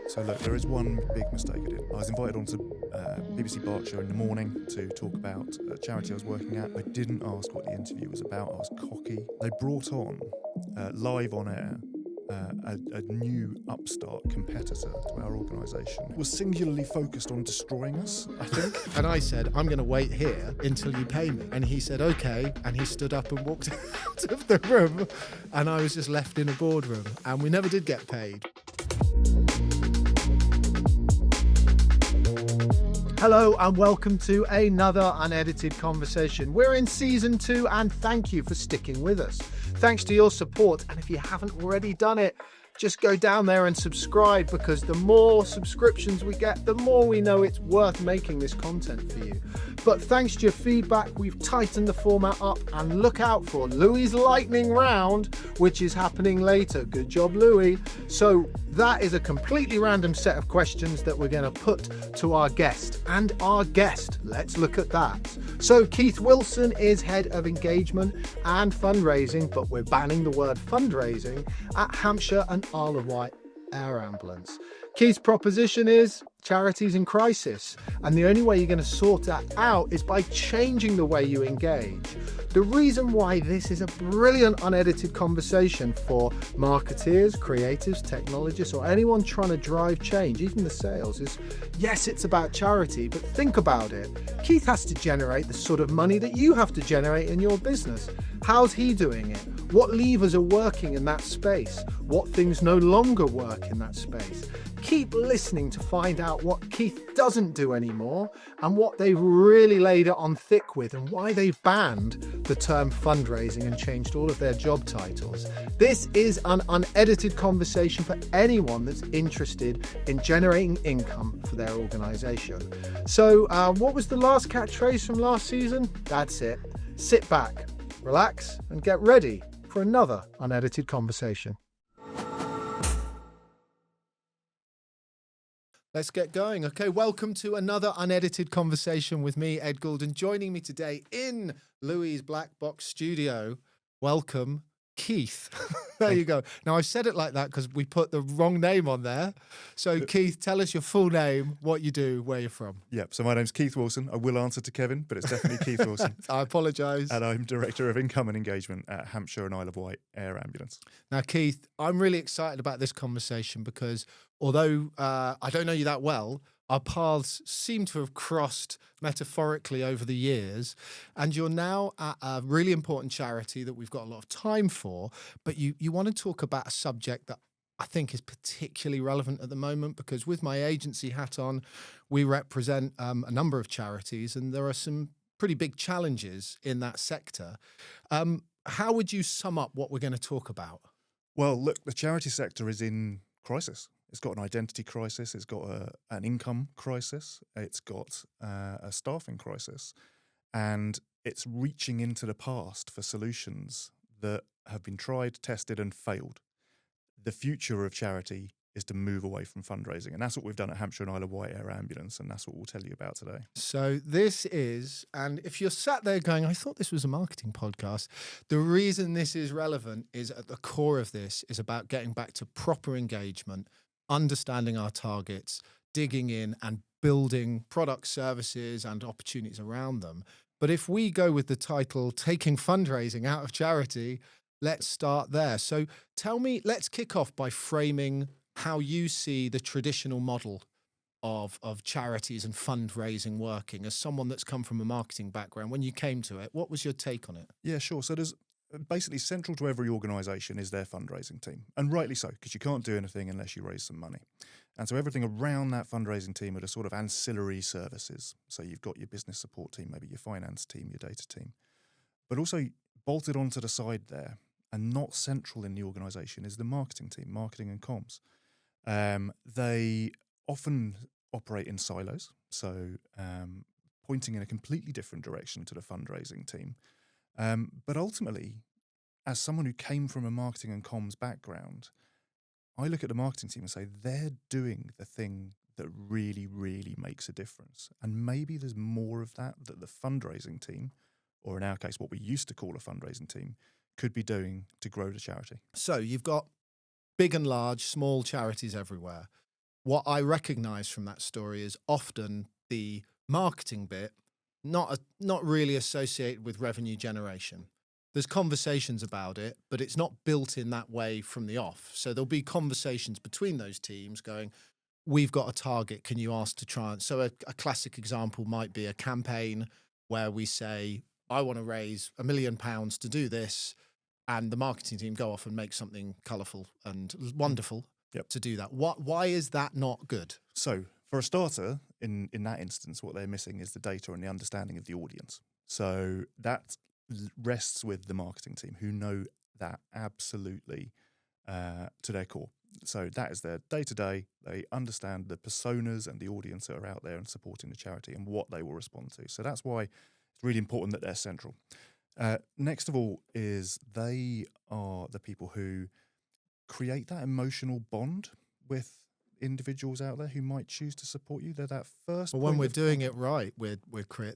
So look, there is one big mistake I did. I was invited onto BBC Berkshire in the morning to talk about a charity I was working at. I didn't ask what the interview was about. I was cocky. They brought on, live on air, a new upstart competitor to our organisation. It was singularly focused on destroying us, I think. And I said, I'm going to wait here until you pay me. And he said, okay. And he stood up and walked out of the room. And I was just left in a boardroom. And we never did get paid. Hello and welcome to another unedited conversation. We're in season 2 and thank you for sticking with us. Thanks to your support, and if you haven't already done it, just go down there and subscribe, because the more subscriptions we get, the more we know it's worth making this content for you. But thanks to your feedback, we've tightened the format up, and look out for Louie's lightning round, which is happening later. Good job, Louie. So that is a completely random set of questions that we're going to put to our guest. And our guest, let's look at that. So Keith Wilson is Head of Engagement and Fundraising, but we're banning the word fundraising, at Hampshire and Isle of Wight Air Ambulance. Keith's proposition is charities in crisis, and the only way you're going to sort that out is by changing the way you engage. The reason why this is a brilliant unedited conversation for marketeers, creatives, technologists, or anyone trying to drive change, even the sales, is yes, it's about charity, but think about it. Keith has to generate the sort of money that you have to generate in your business. How's he doing it? What levers are working in that space? What things no longer work in that space? Keep listening to find out what Keith doesn't do anymore and what they've really laid it on thick with, and why they've banned the term fundraising and changed all of their job titles. This is an unedited conversation for anyone that's interested in generating income for their organisation. So what was the last catchphrase from last season? That's it. Sit back, relax, and get ready for another unedited conversation. Let's get going. Okay, welcome to another unedited conversation with me, Ed Gould, and joining me today in Louie's Black Box studio, welcome, Keith. There you go. Now, I said it like that because we put the wrong name on there. So, Keith, tell us your full name, what you do, where you're from. Yep, so my name's Keith Wilson. I will answer to Kevin, but it's definitely Keith Wilson. I apologise. And I'm Director of Income and Engagement at Hampshire and Isle of Wight Air Ambulance. Now, Keith, I'm really excited about this conversation because although I don't know you that well, our paths seem to have crossed metaphorically over the years, and you're now at a really important charity that we've got a lot of time for, but you want to talk about a subject that I think is particularly relevant at the moment, because with my agency hat on, we represent a number of charities, and there are some pretty big challenges in that sector. How would you sum up what we're going to talk about? Well, look, the charity sector is in crisis. It's got an identity crisis, it's got an income crisis, it's got a staffing crisis, and it's reaching into the past for solutions that have been tried, tested, and failed. The future of charity is to move away from fundraising, and that's what we've done at Hampshire and Isle of Wight Air Ambulance, and that's what we'll tell you about today. So this is, and if you're sat there going, I thought this was a marketing podcast, the reason this is relevant is at the core of this is about getting back to proper engagement, understanding our targets, digging in and building products, services and opportunities around them. But if we go with the title, Taking Fundraising Out of Charity, let's start there. So tell me, let's kick off by framing how you see the traditional model of charities and fundraising working as someone that's come from a marketing background. When you came to it, what was your take on it? Yeah, sure. So there's basically central to every organisation is their fundraising team, and rightly so, because you can't do anything unless you raise some money. And so everything around that fundraising team are the sort of ancillary services. So you've got your business support team, maybe your finance team, your data team, but also bolted onto the side there and not central in the organisation is the marketing team, marketing and comms. They often operate in silos, so pointing in a completely different direction to the fundraising team. But ultimately, as someone who came from a marketing and comms background, I look at the marketing team and say, they're doing the thing that really, really makes a difference. And maybe there's more of that the fundraising team, or in our case, what we used to call a fundraising team, could be doing to grow the charity. So you've got big and large, small charities everywhere. what I recognise from that story is often the marketing bit, not really associated with revenue generation. There's conversations about it, but it's not built in that way from the off. So there'll be conversations between those teams going, we've got a target. Can you ask to try? And so a classic example might be a campaign where we say, I want to raise £1 million to do this. And the marketing team go off and make something colourful and wonderful to do that. Why is that not good? So for a starter, in that instance, what they're missing is the data and the understanding of the audience. So that rests with the marketing team, who know that absolutely to their core. So that is their day-to-day. They understand the personas and the audience that are out there and supporting the charity and what they will respond to. So that's why it's really important that they're central. Next of all is they are the people who create that emotional bond with individuals out there who might choose to support you. They're that first. Well, when we're doing it right, we're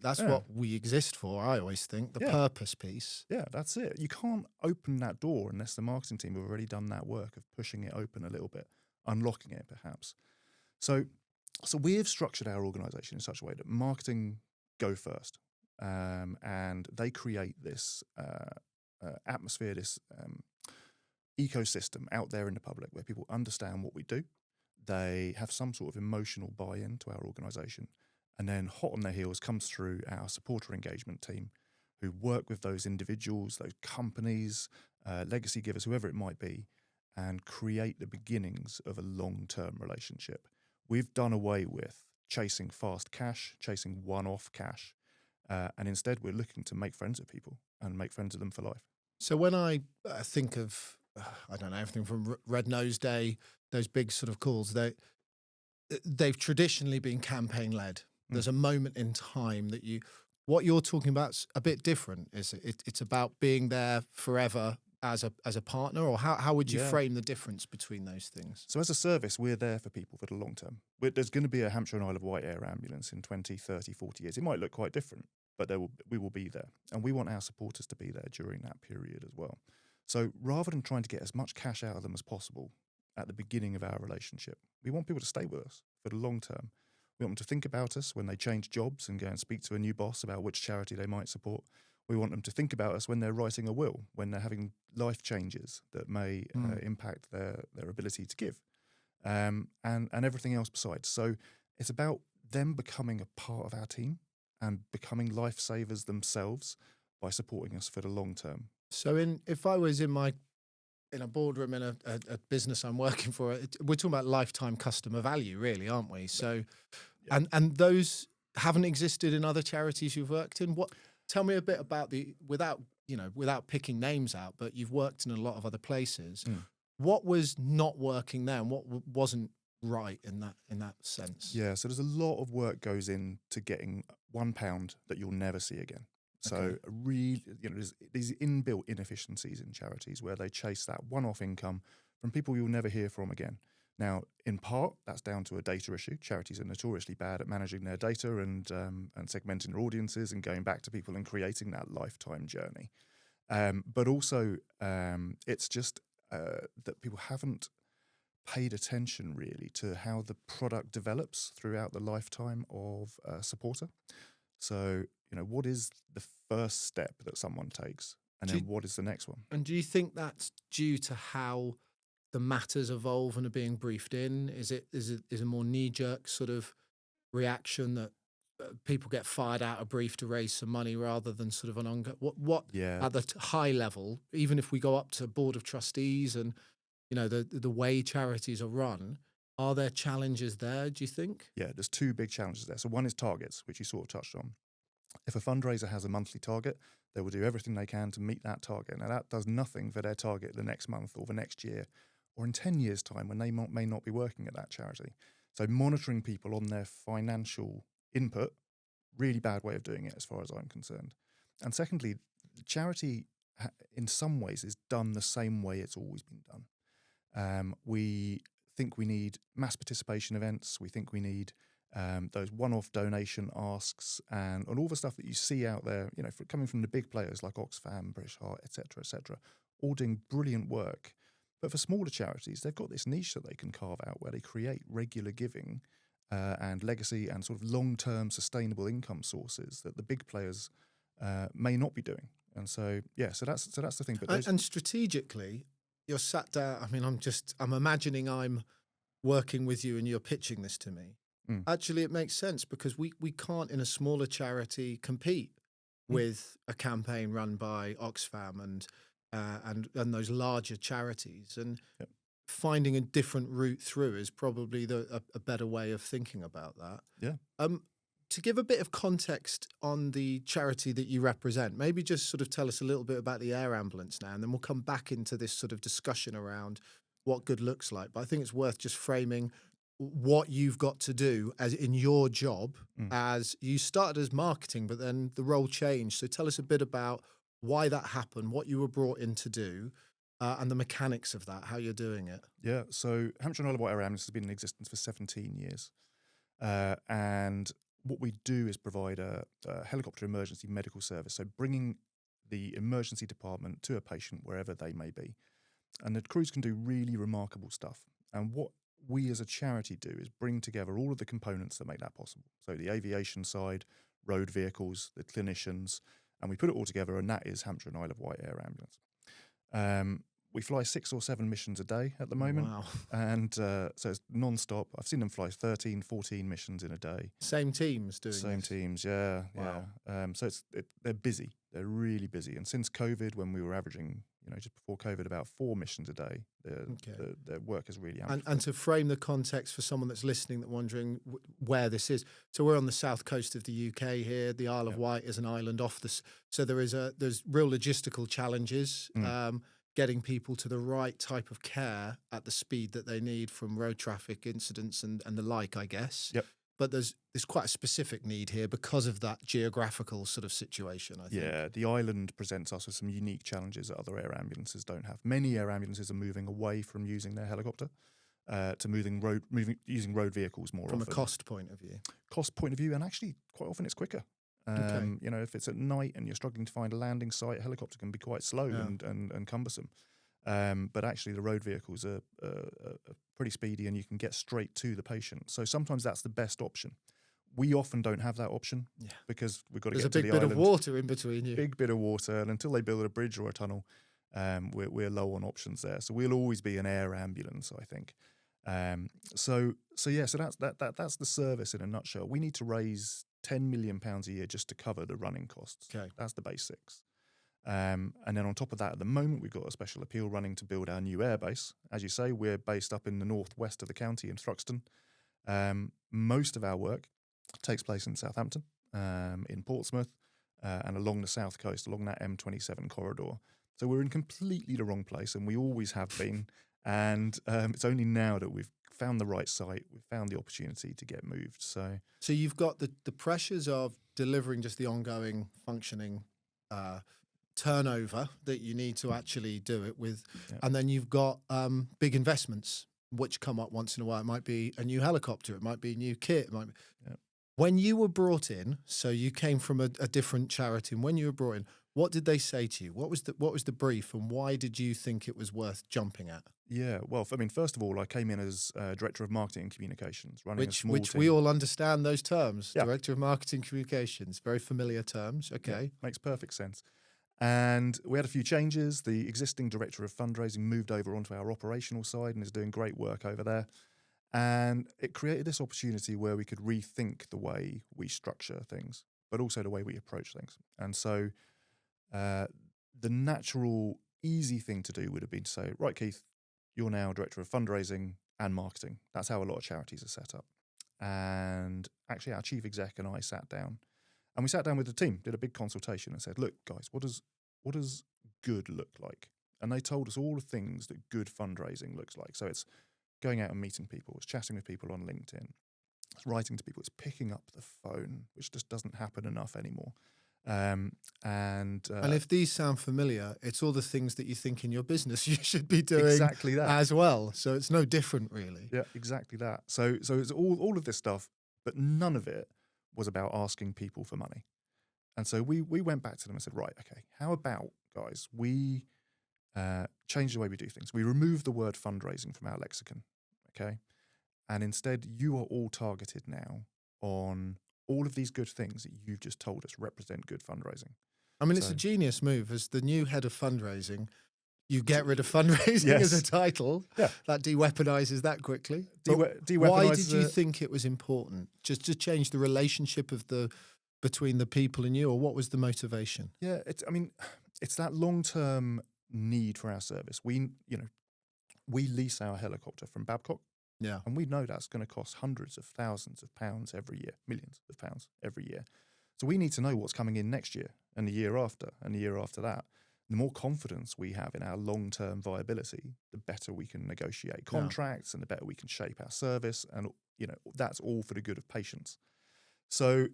that's what we exist for. I always think the purpose piece. Yeah, that's it. You can't open that door unless the marketing team have already done that work of pushing it open a little bit, unlocking it perhaps. So we have structured our organisation in such a way that marketing go first, and they create this atmosphere, this ecosystem out there in the public where people understand what we do. They have some sort of emotional buy-in to our organisation. And then hot on their heels comes through our supporter engagement team, who work with those individuals, those companies, legacy givers, whoever it might be, and create the beginnings of a long-term relationship. We've done away with chasing fast cash, chasing one-off cash, and instead we're looking to make friends with people and make friends with them for life. So when I think of, I don't know, everything from Red Nose Day, those big sort of calls, they've traditionally been campaign led. There's a moment in time that what you're talking about's a bit different. It's about being there forever as a partner, or how would you frame the difference between those things? So as a service, we're there for people for the long term. There's going to be a Hampshire and Isle of Wight air ambulance in 20, 30, 40 years. It might look quite different, but we will be there. And we want our supporters to be there during that period as well. So rather than trying to get as much cash out of them as possible at the beginning of our relationship, we want people to stay with us for the long term. We want them to think about us when they change jobs and go and speak to a new boss about which charity they might support. We want them to think about us when they're writing a will, when they're having life changes that may impact their ability to give, and everything else besides. So it's about them becoming a part of our team and becoming lifesavers themselves by supporting us for the long term. So if I was in a boardroom in a business I'm working for, we're talking about lifetime customer value, really, aren't we? So, and those haven't existed in other charities you've worked in. Tell me a bit about without picking names out, but you've worked in a lot of other places. What was not working there, and what wasn't right in that sense? Yeah, so there's a lot of work goes into getting £1 that you'll never see again. So really, there's these inbuilt inefficiencies in charities where they chase that one-off income from people you'll never hear from again. Now, in part, that's down to a data issue. Charities are notoriously bad at managing their data and segmenting their audiences and going back to people and creating that lifetime journey. But also, it's just that people haven't paid attention really to how the product develops throughout the lifetime of a supporter. So, what is the first step that someone takes, and then what is the next one? And do you think that's due to how the matters evolve and are being briefed in? Is it a more knee-jerk sort of reaction that people get fired out a brief to raise some money rather than sort of an ongoing? What at the high level, even if we go up to board of trustees and the way charities are run, are there challenges there, do you think? Yeah, there's two big challenges there. So one is targets, which you sort of touched on. If a fundraiser has a monthly target, they will do everything they can to meet that target. Now, that does nothing for their target the next month or the next year or in 10 years' time when they may not be working at that charity. So monitoring people on their financial input, really bad way of doing it as far as I'm concerned. And secondly, charity in some ways is done the same way it's always been done. We think we need mass participation events. We think we need those one-off donation asks and all the stuff that you see out there, coming from the big players like Oxfam, British Heart, etc., all doing brilliant work. But for smaller charities, they've got this niche that they can carve out where they create regular giving and legacy and sort of long-term sustainable income sources that the big players may not be doing. And so, yeah, so that's the thing. But and strategically, you're sat down. I mean, I'm imagining I'm working with you and you're pitching this to me. Actually, it makes sense because we can't in a smaller charity compete with a campaign run by Oxfam and those larger charities, and finding a different route through is probably a better way of thinking about that. Yeah. To give a bit of context on the charity that you represent, maybe just sort of tell us a little bit about the air ambulance now, and then we'll come back into this sort of discussion around what good looks like. But I think it's worth just framing what you've got to do as in your job, as you started as marketing, but then the role changed. So tell us a bit about why that happened, what you were brought in to do, and the mechanics of that, how you're doing it. Yeah, so Hampshire and Isle of Wight Air Ambulance has been in existence for 17 years. And what we do is provide a helicopter emergency medical service, so bringing the emergency department to a patient wherever they may be. And the crews can do really remarkable stuff. And what we as a charity do is bring together all of the components that make that possible. So the aviation side, road vehicles, the clinicians, and we put it all together, and that is Hampshire and Isle of Wight Air Ambulance. We fly 6 or 7 missions a day at the moment. Wow. And so it's non-stop. I've seen them fly 13, 14 missions in a day. Same teams doing Same this? teams, yeah. Wow. Yeah. So they're busy. They're really busy. And since COVID, when we were averaging, just before COVID, about 4 missions a day, their work is really amplified. And to frame the context for someone that's listening, that wondering where this is. So we're on the south coast of the UK here. The Isle of Wight is an island off this. So there's real logistical challenges. Getting people to the right type of care at the speed that they need from road traffic incidents and the like, I guess. Yep. But there's quite a specific need here because of that geographical sort of situation, I think. Yeah, the island presents us with some unique challenges that other air ambulances don't have. Many air ambulances are moving away from using their helicopter to using road vehicles more often. From a cost point of view. Cost point of view, and actually quite often it's quicker. If it's at night and you're struggling to find a landing site, a helicopter can be quite slow and cumbersome. But actually the road vehicles are pretty speedy and you can get straight to the patient. So sometimes that's the best option. We often don't have that option because we've got to get to the island. There's a big bit of water in between you. Big bit of water, and until they build a bridge or a tunnel, we're low on options there. So we'll always be an air ambulance, I think. So that's the service in a nutshell. We need to raise £10 million a year just to cover the running costs. Okay. That's the basics. And then on top of that, at the moment, we've got a special appeal running to build our new airbase. As you say, we're based up in the northwest of the county in Thruxton. Most of our work takes place in Southampton, in Portsmouth, and along the south coast, along that M27 corridor. So we're in completely the wrong place, and we always have been. And it's only now that we've found the right site, we've found the opportunity to get moved. So you've got the pressures of delivering just the ongoing functioning turnover that you need to actually do it with, and then you've got big investments which come up once in a while. It might be a new helicopter, it might be new kit, it might be. When you were brought in, so you came from a different charity, and when you were brought in, what did they say to you? What was the brief, and why did you think it was worth jumping at? Yeah, well, first of all, I came in as Director of Marketing and Communications, running a small which team. we all understand those terms. Yeah. Director of Marketing Communications, very familiar terms. Okay. Yeah, makes perfect sense. And we had a few changes. The existing Director of Fundraising moved over onto our operational side and is doing great work over there. And it created this opportunity where we could rethink the way we structure things, but also the way we approach things. And so the natural, easy thing to do would have been to say, right, Keith, you're now Director of Fundraising and Marketing. That's how a lot of charities are set up. And actually our Chief Exec and I sat down, and we sat down with the team, did a big consultation and said, look, guys, what does good look like? And they told us all the things that good fundraising looks like. So it's going out and meeting people, it's chatting with people on LinkedIn, it's writing to people, it's picking up the phone, which just doesn't happen enough anymore. And if these sound familiar, it's all the things that you think in your business you should be doing exactly that as well. So it's no different, really. Yeah, exactly that. So it's all of this stuff, but none of it was about asking people for money. And so we went back to them and said, right, okay, how about, guys, we change the way we do things. We remove the word fundraising from our lexicon, okay? And instead, you are all targeted now on all of these good things that you've just told us represent good fundraising. I mean, it's a genius move. As the new head of fundraising, you get rid of fundraising Yes. as a title. Yeah. That de-weaponizes that quickly. De-weaponize Why did you think it was important? Just to change the relationship of between the people and you, or what was the motivation? Yeah, it's that long-term need for our service. We lease our helicopter from Babcock. Yeah. And we know that's going to cost hundreds of thousands of pounds every year, millions of pounds every year. So we need to know what's coming in next year and the year after and the year after that. The more confidence we have in our long-term viability, the better we can negotiate contracts and the better we can shape our service. And, that's all for the good of patients. So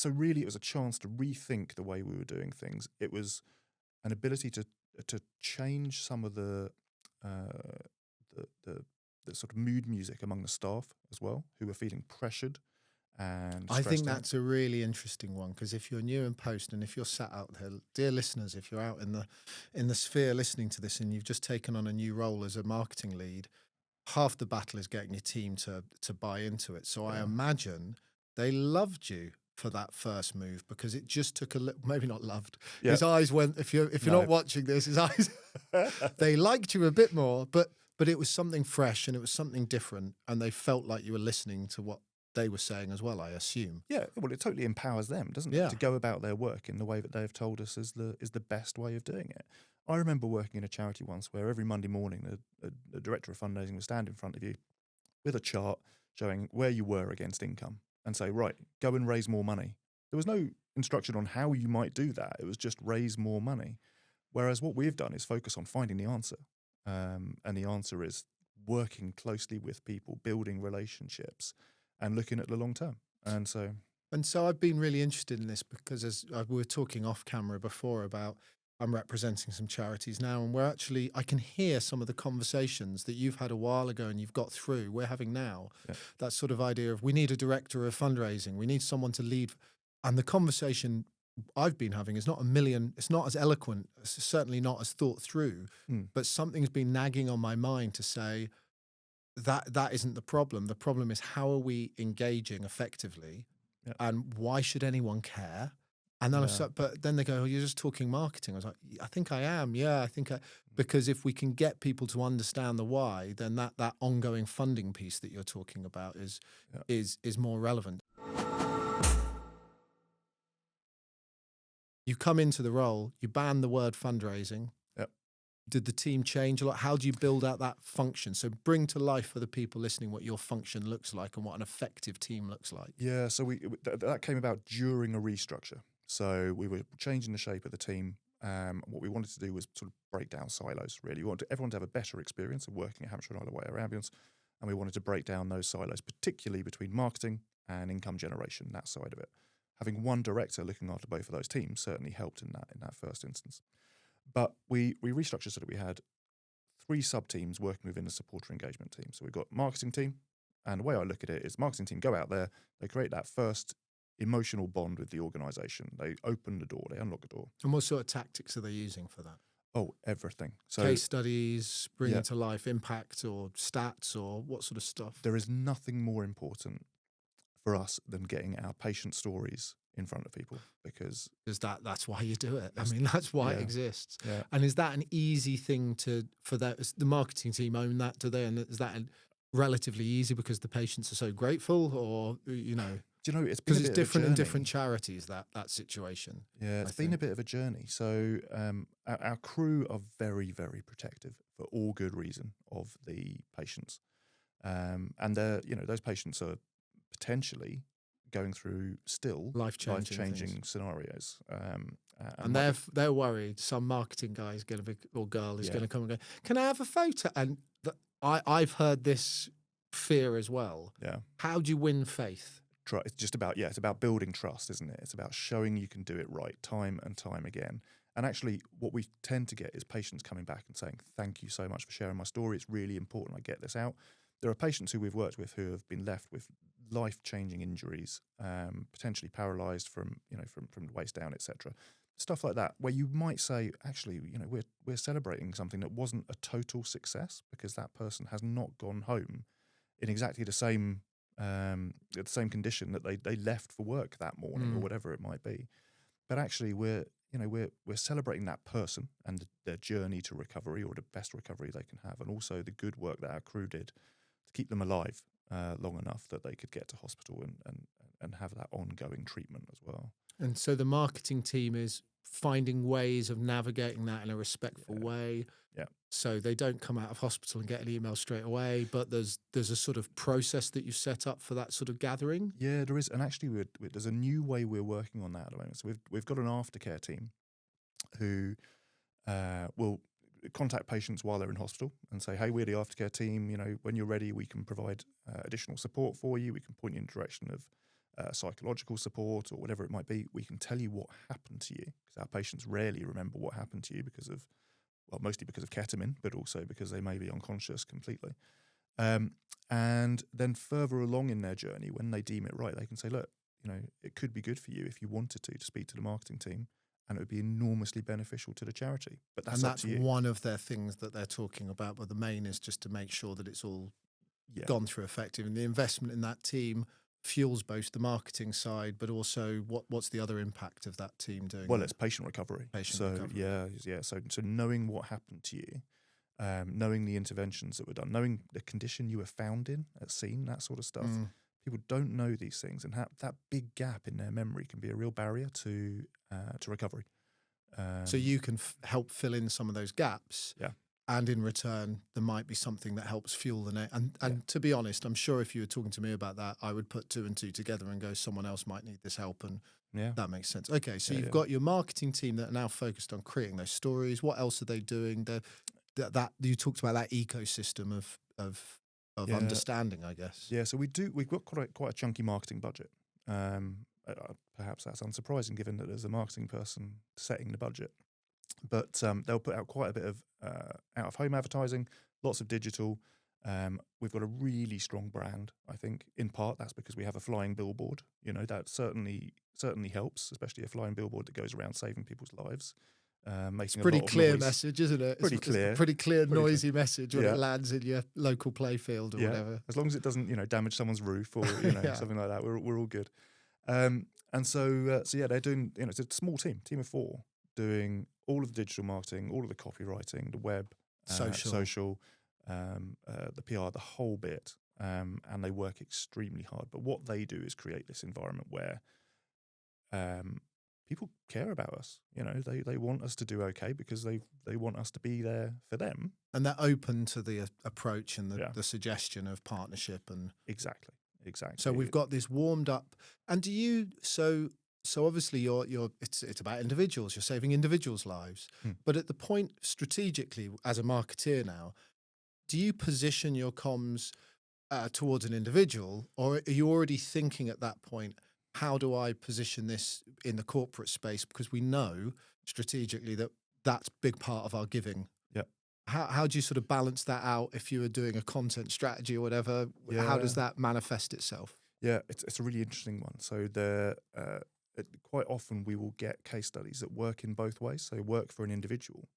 really it was a chance to rethink the way we were doing things. It was an ability to change some of the sort of mood music among the staff as well, who were feeling pressured and I think stressed out. that's a really interesting one, because if you're new in post and if you're sat out there, dear listeners, if you're out in the sphere listening to this and you've just taken on a new role as a marketing lead, half the battle is getting your team to buy into it. So I imagine they loved you for that first move, because it just took a little, maybe not loved. Yeah. His eyes went, if you're not watching this, his eyes, they liked you a bit more, but it was something fresh and it was something different, and they felt like you were listening to what they were saying as well, I assume. Yeah, well, it totally empowers them, doesn't it, to go about their work in the way that they have told us is the best way of doing it. I remember working in a charity once where every Monday morning the director of fundraising would stand in front of you with a chart showing where you were against income and say, right, go and raise more money. There was no instruction on how you might do that. It was just raise more money. Whereas what we've done is focus on finding the answer. And the answer is working closely with people, building relationships, and looking at the long term. And so I've been really interested in this because, as we were talking off camera before about, I'm representing some charities now, and I can hear some of the conversations that you've had a while ago and you've got through, we're having now. Yeah. That sort of idea of, we need a director of fundraising, we need someone to lead. And the conversation I've been having is it's not as eloquent, it's certainly not as thought through, but something's been nagging on my mind to say that isn't the problem. The problem is, how are we engaging effectively, and why should anyone care? And then but then they go, oh, you're just talking marketing. I was like, I think I am. Yeah, because if we can get people to understand the why, then that ongoing funding piece that you're talking about is more relevant. You come into the role, you ban the word fundraising. Yep. Did the team change a lot? How do you build out that function? So bring to life for the people listening what your function looks like and what an effective team looks like. Yeah, so that came about during a restructure. So we were changing the shape of the team. What we wanted to do was sort of break down silos, really. We wanted everyone to have a better experience of working at Hampshire and Isle of Wight Air Ambulance, and we wanted to break down those silos, particularly between marketing and income generation, that side of it. Having one director looking after both of those teams certainly helped in that first instance. But we restructured so that we had 3 sub-teams working within the supporter engagement team. So we've got marketing team, and the way I look at it is marketing team go out there, they create that first emotional bond with the organisation. They open the door, they unlock the door. And what sort of tactics are they using for that? Oh, everything. So case studies, bringing to life impact or stats, or what sort of stuff? There is nothing more important for us than getting our patient stories in front of people, because that's why you do it. I mean, that's why it exists. Yeah. And is that an easy thing for the marketing team own that? Do they? And is that relatively easy because the patients are so grateful, or Do you know, it's because it's different in different charities, that situation. Yeah, it's been a bit of a journey. So our crew are very, very protective for all good reason of the patients, and those patients are potentially going through still life-changing scenarios. And they're worried some marketing guy is going to be, or girl is going to come and go, can I have a photo? And I've heard this fear as well. Yeah. How do you win faith? It's just about, it's about building trust, isn't it? It's about showing you can do it right time and time again. And actually what we tend to get is patients coming back and saying, thank you so much for sharing my story. It's really important I get this out. There are patients who we've worked with who have been left with life-changing injuries, potentially paralysed from the waist down, etc. stuff like that, where you might say, actually, we're celebrating something that wasn't a total success because that person has not gone home in exactly the same condition that they left for work that morning or whatever it might be. But actually, we're celebrating that person and their journey to recovery, or the best recovery they can have, and also the good work that our crew did to keep them alive long enough that they could get to hospital and have that ongoing treatment as well. And so the marketing team is finding ways of navigating that in a respectful way. Yeah. So they don't come out of hospital and get an email straight away, but there's a sort of process that you've set up for that sort of gathering. Yeah, there is. And actually, there's a new way we're working on that at the moment. So we've got an aftercare team who will contact patients while they're in hospital and say, hey, we're the aftercare team. When you're ready, we can provide additional support for you. We can point you in the direction of psychological support or whatever it might be. We can tell you what happened to you, because our patients rarely remember what happened to you mostly because of ketamine, but also because they may be unconscious completely. And then further along in their journey, when they deem it right, they can say, look, it could be good for you if you wanted to speak to the marketing team, and it would be enormously beneficial to the charity. But that's up to you. One of their things that they're talking about, but the main is just to make sure that it's all gone through effective. And the investment in that team fuels both the marketing side, but also what's the other impact of that team doing? Well, it's patient recovery. Recovery. Yeah. So knowing what happened to you, knowing the interventions that were done, knowing the condition you were found in at scene, that sort of stuff. People don't know these things, and that big gap in their memory can be a real barrier to recovery. So you can help fill in some of those gaps. Yeah. And in return, there might be something that helps fuel the net. And to be honest, I'm sure if you were talking to me about that, I would put 2 and 2 together and go, someone else might need this help. And that makes sense. Okay, so you've got your marketing team that are now focused on creating those stories. What else are they doing? That you talked about that ecosystem of understanding, I guess. Yeah, so we've got quite a chunky marketing budget. Perhaps that's unsurprising given that there's a marketing person setting the budget. But they'll put out quite a bit of out-of-home advertising, lots of digital. We've got a really strong brand, I think. In part, that's because we have a flying billboard. That certainly helps, especially a flying billboard that goes around saving people's lives. Making pretty a lot of clear noise. message, isn't it? Pretty clear. It's a pretty clear, noisy message when it lands in your local playfield or whatever. As long as it doesn't, damage someone's roof or something like that, we're all good. And so they're doing. It's a small team of 4, doing all of the digital marketing, all of the copywriting, the web, social, the PR, the whole bit, and they work extremely hard. But what they do is create this environment where people care about us. They want us to do okay because they want us to be there for them. And they're open to the approach and the suggestion of partnership and exactly. So we've got this warmed up. And do you so obviously you're it's about individuals. You're saving individuals' lives. But at the point strategically as a marketeer now, do you position your comms towards an individual, or are you already thinking at that point, how do I position this in the corporate space? Because we know strategically that that's a big part of our giving. Yeah. How do you sort of balance that out if you were doing a content strategy or whatever? Yeah. How does that manifest itself? Yeah, it's a really interesting one. So quite often we will get case studies that work in both ways. So work for an individual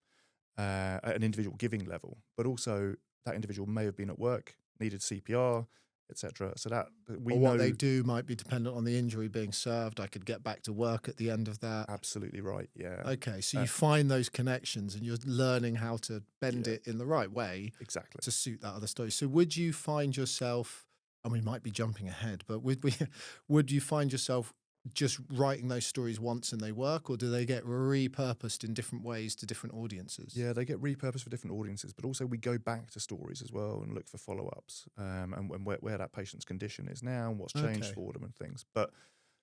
at an individual giving level, but also that individual may have been at work, needed CPR, etc. So that what they do might be dependent on the injury being served. I could get back to work at the end of that. Absolutely right. Yeah. Okay, so you find those connections and you're learning how to bend it in the right way to suit that other story. So would you find yourself, and we might be jumping ahead, but would you find yourself just writing those stories once and they work, or do they get repurposed in different ways to different audiences? Yeah, they get repurposed for different audiences, but also we go back to stories as well and look for follow-ups and where that patient's condition is now and what's changed for them and things. But,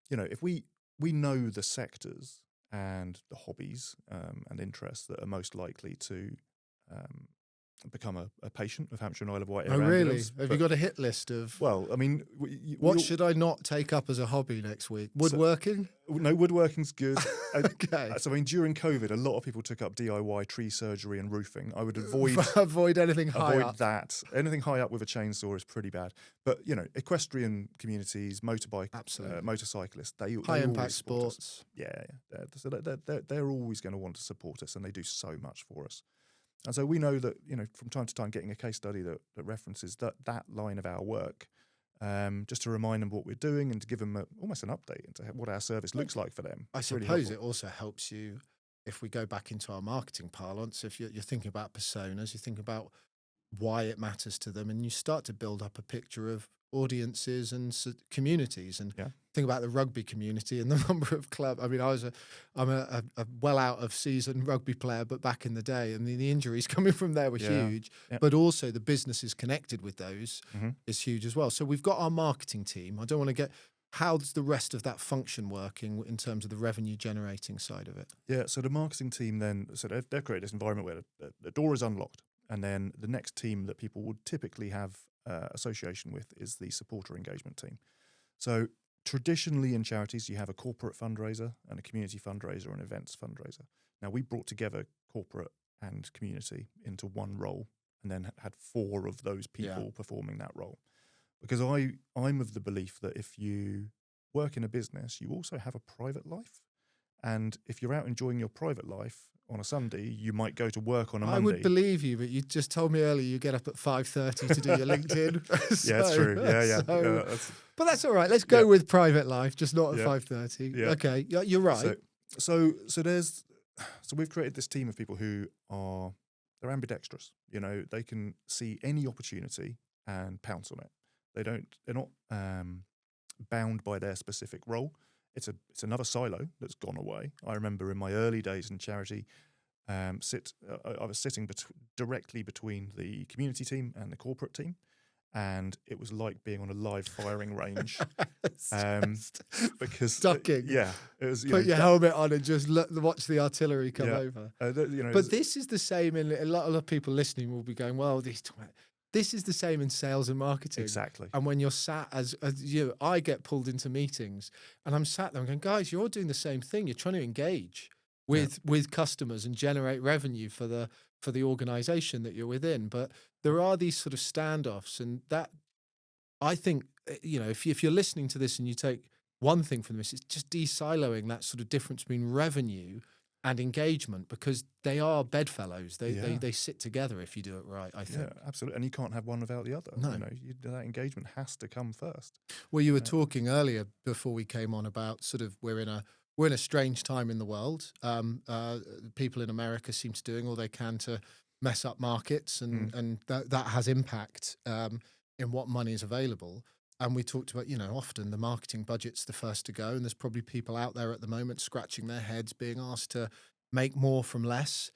if we know the sectors and the hobbies and interests that are most likely to become a patient of Hampshire and Isle of Wight Oh, Air really? Ambulance. Have But- you got a hit list of Well, I mean, what should I not take up as a hobby next week? Woodworking? no, woodworking's good. Okay. So I mean, during COVID, a lot of people took up DIY tree surgery and roofing. I would avoid Avoid anything high avoid up. that. Anything high up with a chainsaw is pretty bad. But equestrian communities, motorbike, Absolutely. motorcyclists, they High always impact support us. sports. Yeah. So they're always going to want to support us, and they do so much for us. And so we know that from time to time, getting a case study that references that line of our work, just to remind them what we're doing and to give them almost an update into what our service looks like for them. I It's really suppose helpful. it also helps you, if we go back into our marketing parlance, if you're thinking about personas, you think about why it matters to them, and you start to build up a picture of audiences and communities. And Yeah. think about the rugby community and the number of clubs. I mean, I'm a well out of season rugby player, but back in the day, and the injuries coming from there were Yeah. huge. Yeah. But also the businesses connected with those Mhm. is huge as well. So we've got our marketing team. I don't want to get. How's the rest of that function working in terms of the revenue generating side of it? Yeah, so the marketing team then, so they've created this environment where the door is unlocked. And then the next team that people would typically have association with is the supporter engagement team. So traditionally in charities, you have a corporate fundraiser and a community fundraiser and events fundraiser. Now we brought together corporate and community into one role and then had 4 of those people performing that role. Because I'm of the belief that if you work in a business, you also have a private life. And if you're out enjoying your private life on a Sunday, you might go to work on a Monday. I would believe you, but you just told me earlier you get up at 5:30 to do your LinkedIn. Yeah, it's true. Yeah. But that's all right. Let's go with private life, just not at Yeah. 5:30. Yeah. Okay, you're right. So we've created this team of people who they're ambidextrous. They can see any opportunity and pounce on it. They're not bound by their specific role. It's another silo that's gone away. I remember in my early days in charity, I was sitting directly between the community team and the corporate team, and it was like being on a live firing range. Because Ducking. it was. Put your helmet on and just watch the artillery come over. But But this is the same in a lot of people listening will be going, well, this is the same in sales and marketing. exactly. And when you're sat as you, I get pulled into meetings and I'm sat there and going, guys, you're all doing the same thing. You're trying to engage with customers and generate revenue for the organization that you're within. But there are these sort of standoffs, and that I think, if you're listening to this and you take one thing from this, it's just de-siloing that sort of difference between revenue and engagement, because they are bedfellows. They sit together if you do it right, I think. Yeah, absolutely. And you can't have one without the other. No. That engagement has to come first. Well, you were talking earlier before we came on about sort of we're in a strange time in the world. People in America seem to doing all they can to mess up markets, and that has impact in what money is available. And we talked about, often the marketing budget's the first to go, and there's probably people out there at the moment scratching their heads, being asked to make more from less.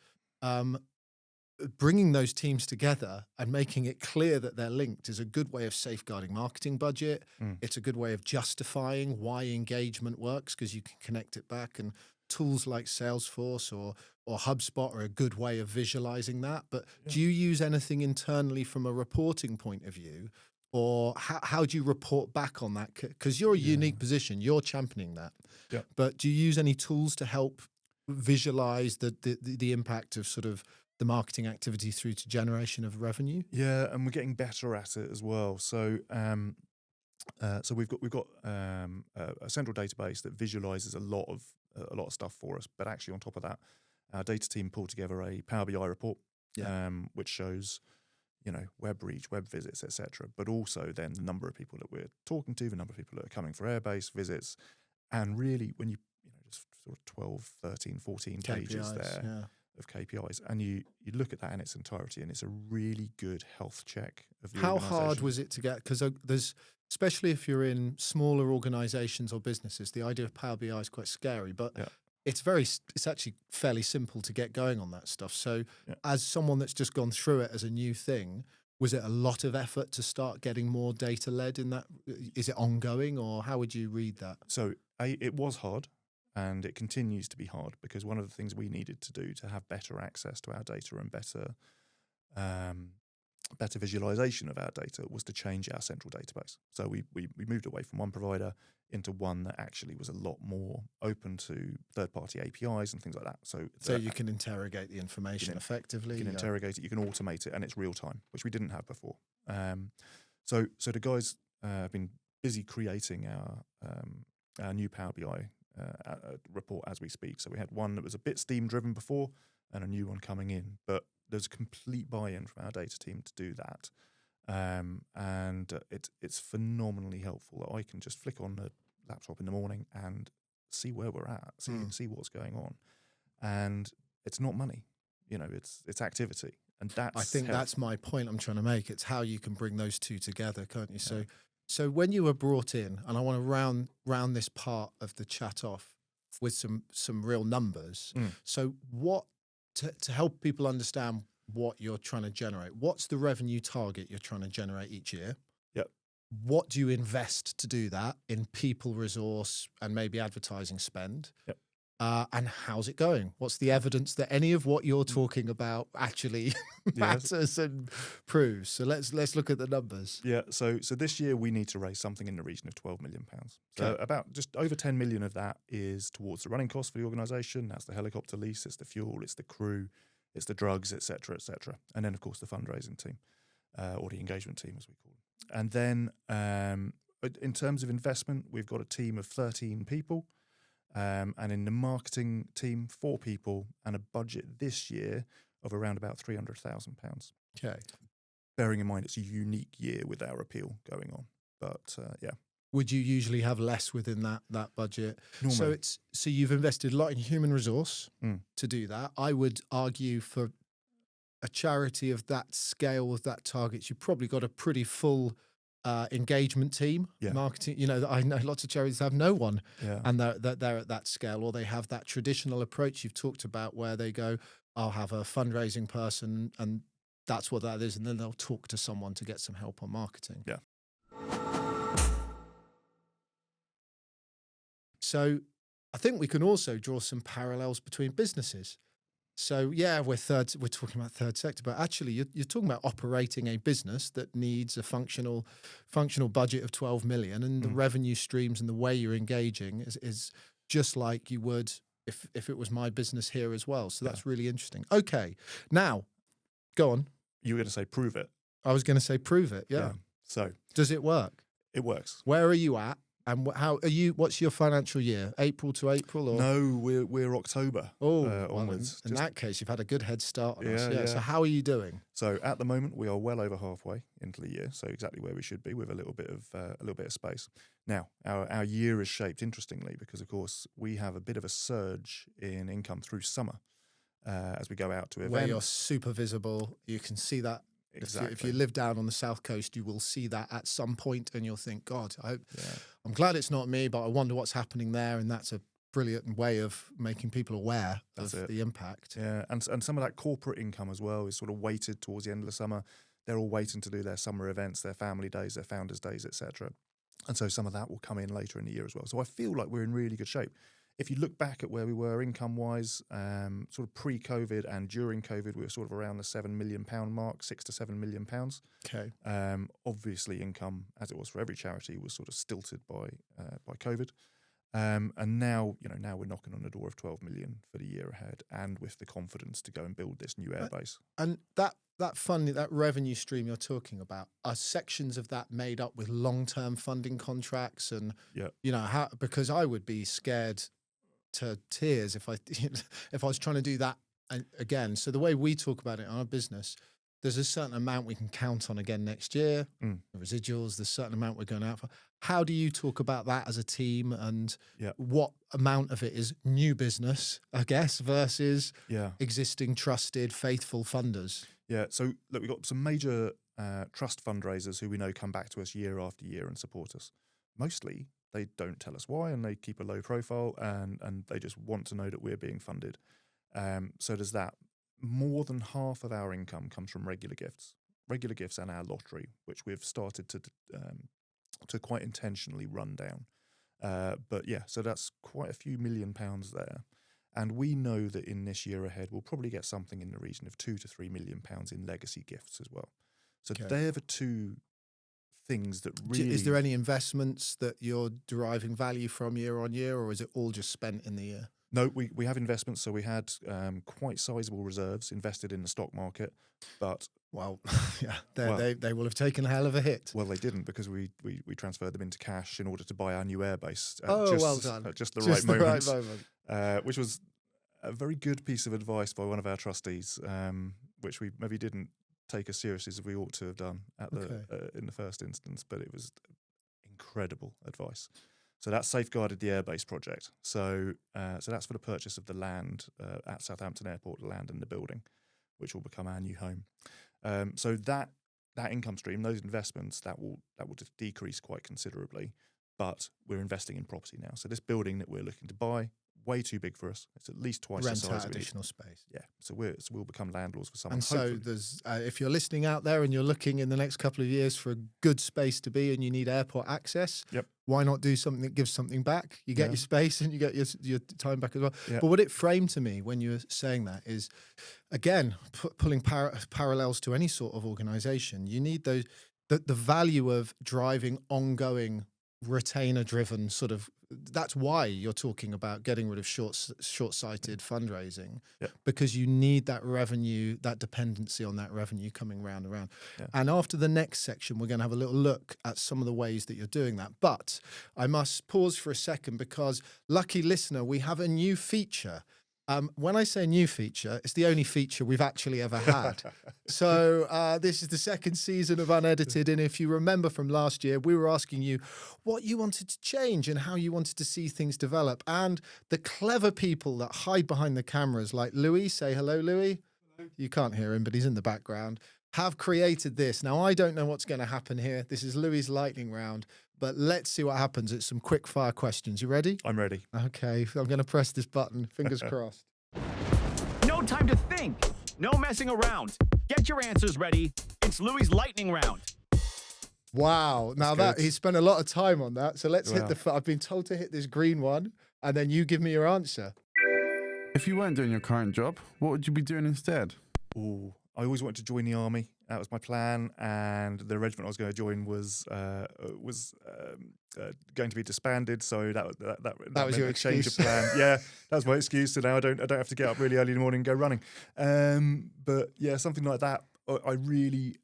Bringing those teams together and making it clear that they're linked is a good way of safeguarding marketing budget. It's a good way of justifying why engagement works, because you can connect it back. And tools like Salesforce or HubSpot are a good way of visualizing that. But do you use anything internally from a reporting point of view? Or how do you report back on that? Because you're a unique position, you're championing that. Yeah. But do you use any tools to help visualize the impact of sort of the marketing activity through to generation of revenue? Yeah, and we're getting better at it as well. So, we've got a central database that visualizes a lot of stuff for us. But actually, on top of that, our data team pulled together a Power BI report, which shows web reach, web visits, etc. But also then the number of people that we're talking to, the number of people that are coming for airbase visits, and really when you just sort of 12, 13, 14 pages there of KPIs, and you look at that in its entirety, and it's a really good health check of the How hard organisation. was it to get? Because there's, especially if you're in smaller organizations or businesses, the idea of Power BI is quite scary, but it's actually fairly simple to get going on that stuff. So as someone that's just gone through it as a new thing, was it a lot of effort to start getting more data led in that? Is it ongoing, or how would you read that? So it was hard, and it continues to be hard, because one of the things we needed to do to have better access to our data and better better visualization of our data was to change our central database. So we moved away from one provider into one that actually was a lot more open to third-party APIs and things like that. So you can interrogate the information effectively. You can interrogate it, you can automate it, and it's real time, which we didn't have before. So the guys have been busy creating our new Power BI report as we speak. So we had one that was a bit steam-driven before and a new one coming in, but there's complete buy-in from our data team to do that. And it's phenomenally helpful that I can just flick on the laptop in the morning and see where we're at, see what's going on. And it's not money, it's activity. And I think that's my point I'm trying to make. It's how you can bring those two together, can't you? Yeah. So when you were brought in, and I want to round this part of the chat off with some real numbers. So what to help people understand what you're trying to generate? What's the revenue target you're trying to generate each year? Yep. What do you invest to do that in people, resource, and maybe advertising spend? Yep. And how's it going? What's the evidence that any of what you're talking about actually matters and proves? So let's look at the numbers. Yeah. So this year we need to raise something in the region of £12 million. So about just over 10 million of that is towards the running costs for the organisation. That's the helicopter lease, it's the fuel, it's the crew, it's the drugs, etc., and then of course the fundraising team or the engagement team, as we call them. And then in terms of investment, we've got a team of 13 people. And in the marketing team, 4 people, and a budget this year of around about £300,000. Okay. Bearing in mind it's a unique year with our appeal going on, but yeah. Would you usually have less within that budget? Normally. So you've invested a lot in human resource to do that. I would argue for a charity of that scale, with that target, you've probably got a pretty full engagement team, marketing. I know lots of charities have no one, and they're at that scale, or they have that traditional approach you've talked about, where they go, "I'll have a fundraising person, and that's what that is," and then they'll talk to someone to get some help on marketing. Yeah. So, I think we can also draw some parallels between businesses. So yeah, we're talking about third sector, but actually you're talking about operating a business that needs a functional budget of 12 million, and the revenue streams and the way you're engaging is just like you would if it was my business here as well. So that's really interesting. Okay, now go on. You were going to say prove it. I was going to say prove it. Yeah. So does it work? It works. Where are you at? And how are you? What's your financial year? April to April, or no? We're October. Onwards. In that case, you've had a good head start on us. Yeah. So how are you doing? So at the moment, we are well over halfway into the year. So exactly where we should be, with a little bit of space. Now our year is shaped interestingly because, of course, we have a bit of a surge in income through summer as we go out to events. Where you're super visible, you can see that. Exactly. If you live down on the south coast, you will see that at some point, and you'll think, God, I'm glad it's not me, but I wonder what's happening there. And that's a brilliant way of making people aware of the impact. Yeah, and some of that corporate income as well is sort of weighted towards the end of the summer. They're all waiting to do their summer events, their family days, their founders days, etc. And so some of that will come in later in the year as well. So I feel like we're in really good shape. If you look back at where we were income-wise, sort of pre-COVID and during COVID, we were sort of around the £7 million mark, £6 to £7 million. Okay. Obviously, income, as it was for every charity, was sort of stilted by COVID. And now we're knocking on the door of 12 million for the year ahead, and with the confidence to go and build this new airbase. And that funding, that revenue stream you're talking about, are sections of that made up with long-term funding contracts? And because I would be scared to tears if I was trying to do that again. So the way we talk about it in our business, there's a certain amount we can count on again next year. The residuals, there's a certain amount we're going out for. How do you talk about that as a team, and what amount of it is new business, I guess, versus existing trusted, faithful funders? Yeah, so look, we've got some major trust fundraisers who we know come back to us year after year and support us. Mostly they don't tell us why, and they keep a low profile, and they just want to know that we're being funded. So there's that. More than half of our income comes from regular gifts and our lottery, which we've started to quite intentionally run down. But yeah, so that's quite a few £1 million there. And we know that in this year ahead, we'll probably get something in the region of £2 to £3 million in legacy gifts as well. So they're the two things that really... Is there any investments that you're deriving value from year on year, or is it all just spent in the year? No, we have investments. So we had quite sizable reserves invested in the stock market, but... Well, yeah, they will have taken a hell of a hit. Well, they didn't, because we transferred them into cash in order to buy our new airbase. Well done. At just the Just right the moment. right moment. Which was a very good piece of advice by one of our trustees, which we maybe didn't take as seriously as we ought to have done in the first instance, but it was incredible advice. So that safeguarded the airbase project. So that's for the purchase of the land at Southampton Airport, the land and the building, which will become our new home. So that income stream, those investments, that will decrease quite considerably, but we're investing in property now. So this building that we're looking to buy, way too big for us. It's at least twice the size. Rent out additional space. Yeah, so we'll become landlords for someone. And so there's, if you're listening out there and you're looking in the next couple of years for a good space to be and you need airport access, why not do something that gives something back? You get your space and you get your time back as well. But what it framed to me when you were saying that is, again, pulling parallels to any sort of organisation, you need the value of driving ongoing retainer-driven sort of. That's why you're talking about getting rid of short-sighted fundraising, because you need that revenue, that dependency on that revenue coming round and round. And after the next section, we're going to have a little look at some of the ways that you're doing that. But I must pause for a second, because lucky listener, we have a new feature. When I say new feature, it's the only feature we've actually ever had. So this is the second season of UnEDited. And if you remember from last year, we were asking you what you wanted to change and how you wanted to see things develop. And the clever people that hide behind the cameras, like Louie, say hello, Louie. Hello. You can't hear him, but he's in the background, have created this. Now, I don't know what's going to happen here. This is Louie's lightning round. But let's see what happens. It's some quick fire questions. You ready? I'm ready. Okay, I'm going to press this button. Fingers crossed. No time to think. No messing around. Get your answers ready. It's Louie's lightning round. Wow. Now he spent a lot of time on that. So let's hit I've been told to hit this green one, and then you give me your answer. If you weren't doing your current job, what would you be doing instead? Oh, I always wanted to join the army. That was my plan, and the regiment I was going to join was going to be disbanded. So that was your excuse. Change of plan. Yeah, that was my excuse. So now I don't have to get up really early in the morning and go running. But yeah, something like that. I really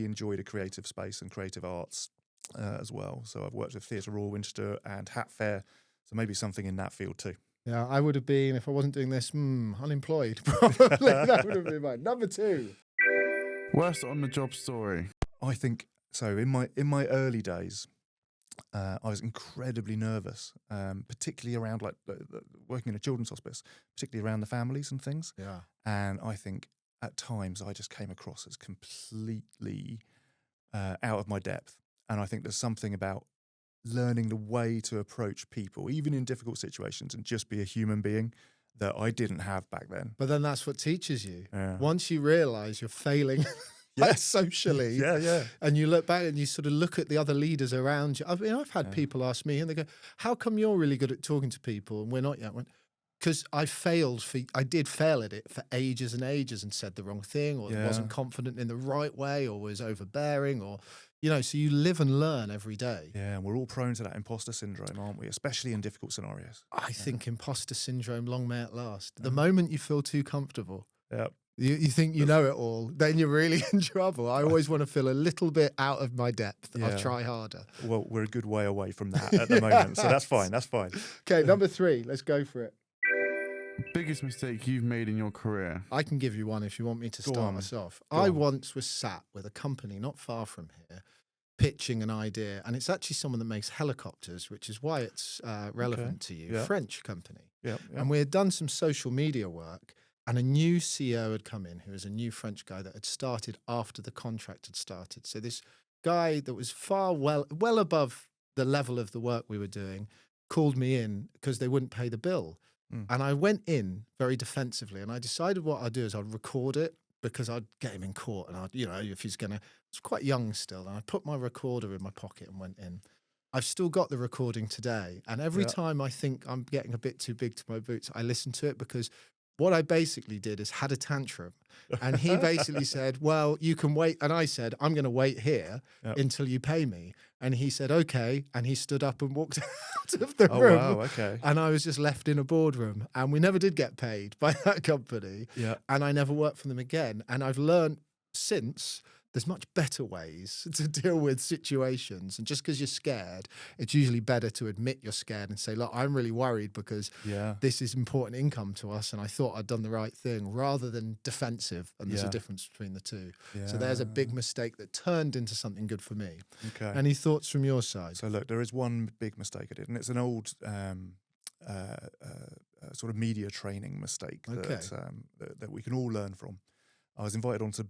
enjoyed a creative space and creative arts as well. So I've worked with Theatre Royal Winchester and Hat Fair. So maybe something in that field too. Yeah, I would have been, if I wasn't doing this, unemployed. Probably that would have been mine. Number 2. Worst on-the-job story. I think so. In my early days, I was incredibly nervous, particularly around working in a children's hospice, particularly around the families and things. Yeah. And I think at times I just came across as completely out of my depth. And I think there's something about learning the way to approach people, even in difficult situations, and just be a human being that I didn't have back then. But then that's what teaches you. Yeah. Once you realise you're failing socially, and you look back and you sort of look at the other leaders around you. I mean, I've had people ask me, and they go, how come you're really good at talking to people and we're not yet? Because I did fail at it for ages and ages and said the wrong thing, or wasn't confident in the right way, or was overbearing, or... so you live and learn every day. Yeah, and we're all prone to that imposter syndrome, aren't we? Especially in difficult scenarios. I think imposter syndrome, long may it last. The moment you feel too comfortable, you think you know it all, then you're really in trouble. I always want to feel a little bit out of my depth. I'll try harder. Well, we're a good way away from that at the moment, so that's fine. That's fine. Okay, number 3. Let's go for it. Biggest mistake you've made in your career? I can give you one if you want me to start us off. I once was sat with a company not far from here, pitching an idea, and it's actually someone that makes helicopters, which is why it's relevant to you. French company. And we had done some social media work, and a new CEO had come in, who was a new French guy that had started after the contract had started. So this guy that was well above the level of the work we were doing called me in because they wouldn't pay the bill. And I went in very defensively, and I decided what I'd do is I'd record it, because I'd get him in court, and if he's going to, I was quite young still, and I put my recorder in my pocket and went in. I've still got the recording today, and every Yeah. time I think I'm getting a bit too big to my boots, I listen to it, because what I basically did is had a tantrum, and he basically said, well, you can wait. And I said, I'm going to wait here Yep. until you pay me. And he said, okay. And he stood up and walked out of the Oh, room. wow, okay. And I was just left in a boardroom, and we never did get paid by that company. Yeah. And I never worked for them again. And I've learned since there's much better ways to deal with situations. And just because you're scared, it's usually better to admit you're scared and say, look, I'm really worried because Yeah. this is important income to us, and I thought I'd done the right thing, rather than defensive. And there's a Yeah. difference between the two. Yeah. So there's a big mistake that turned into something good for me. Okay. Any thoughts from your side? So look, there is one big mistake I did, and it's an old sort of media training mistake Okay. that we can all learn from. I was invited onto